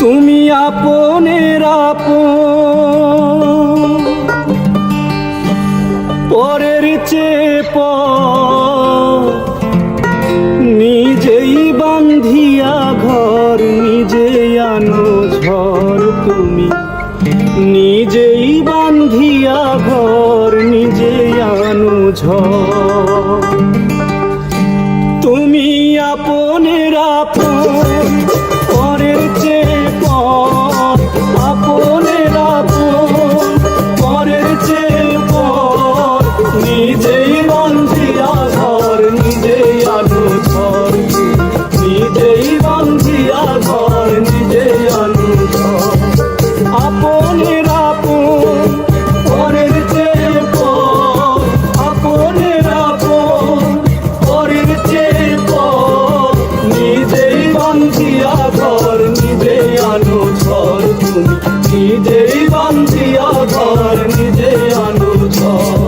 তুমি আপনের আপন, পরের চেয়ে পর, নিজেই বান্ধিয়া ঘর, নিজেই আনো ঝড়। তুমি নিজেই বান্ধিয়া ঘর, নিজেই আনো ঝড়। তুমি আপনের আপন, পরের চেয়ে পর, আপনের আপন, পরের চেয়ে পর, নিজেই বান্ধিয়া ঘর, নিজেই আনো ঝড়। নিজেই বান্ধিয়া ঘর, নিজেই আনো ঝড়। আপনের আপন, পরের চেয়ে পর, আপনের আপন, পরের চেয়ে পর, নিজেই বান্ধিয়া ঘর, নিজেই আনো ঝড়। তুমি নিজেই বান্ধিয়া ঘর, নিজেই আনো ঝড়।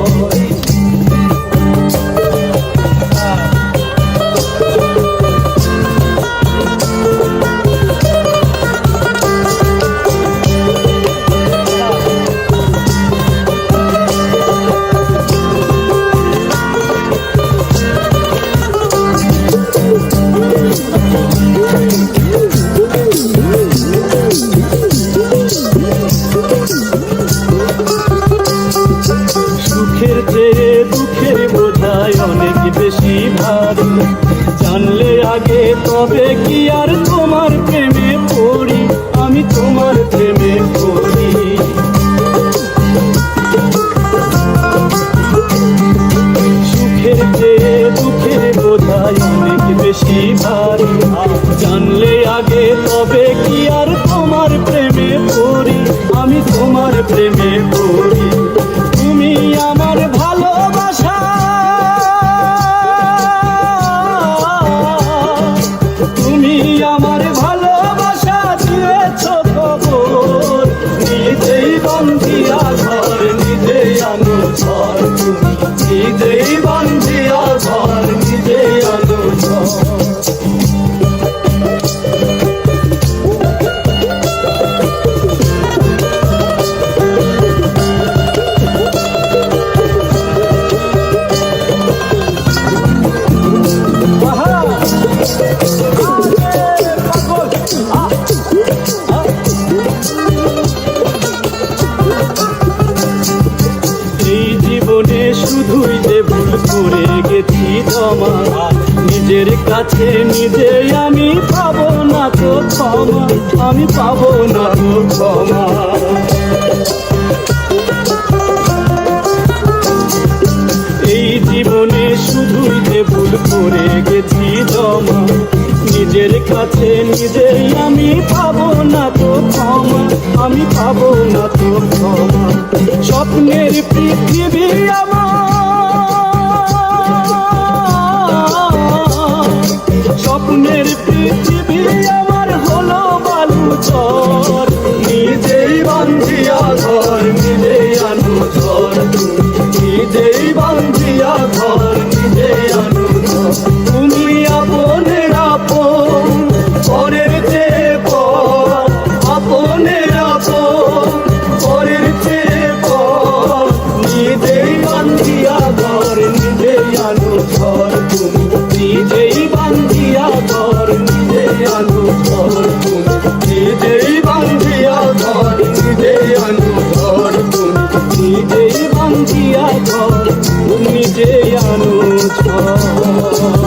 সুখের চেয়ে দুঃখের বোঝায় অনেক বেশি ভারী, জানলে আগে তবে কি আর তোমার প্রেমে পড়ি, আমি তোমার প্রেমে পড়ি। সুখের চেয়ে দুঃখের বোঝায় অনেক বেশি ভারী, জানলে আগে তবে কি আর তোমার প্রেমে পড়ি, আমি তোমার প্রেমে পড়ি। তুমি আমার ভালোবাসা, তুমি আমার ভালোবাসা দিয়েছ খবর, নিজেই বান্ধিয়া ঘর, নিজেই আনো ঝড়। তুমি নিজেই বান্ধিয়া ঘর, নিজেই আনো ঝড়। এই জীবনে শুধুই যে ভুল করে গেছি জমা, নিজের কাছে নিজে আমি পাবো না তো ক্ষমা, আমি পাবো না তো ক্ষমা। এই জীবনে শুধুই যে ভুল করে গেছি জমা, নিজের কাছে নিজেই আমি পাবো না তো ক্ষমা, আমি পাবো না তো ক্ষমা। স্বপ্নের পৃথিবী আমার, স্বপ্নের পৃথিবী আমার হলো বালুচর, নিজেই বান্ধিয়া ঘর, নিজেই আনো ঝড়। নিজেই বান্ধিয়া ঘর, নিজেই আনো ঝড়। তুমি আপনের আপন, পরের চেয়ে পর, আপনের আপন, পরের চেয়ে পর, নিজেই বান্ধিয়া ঘর, নিজেই আনো ঝড়। তুমি নিজেই বান্ধিয়া ঘর, নিজেই আনো ঝড়। তুমি নিজেই বান্ধিয়া ঘর, নিজেই আনো ঝড়। তুমি নিজেই বান্ধিয়া ঘর, নিজেই আনো ঝড়।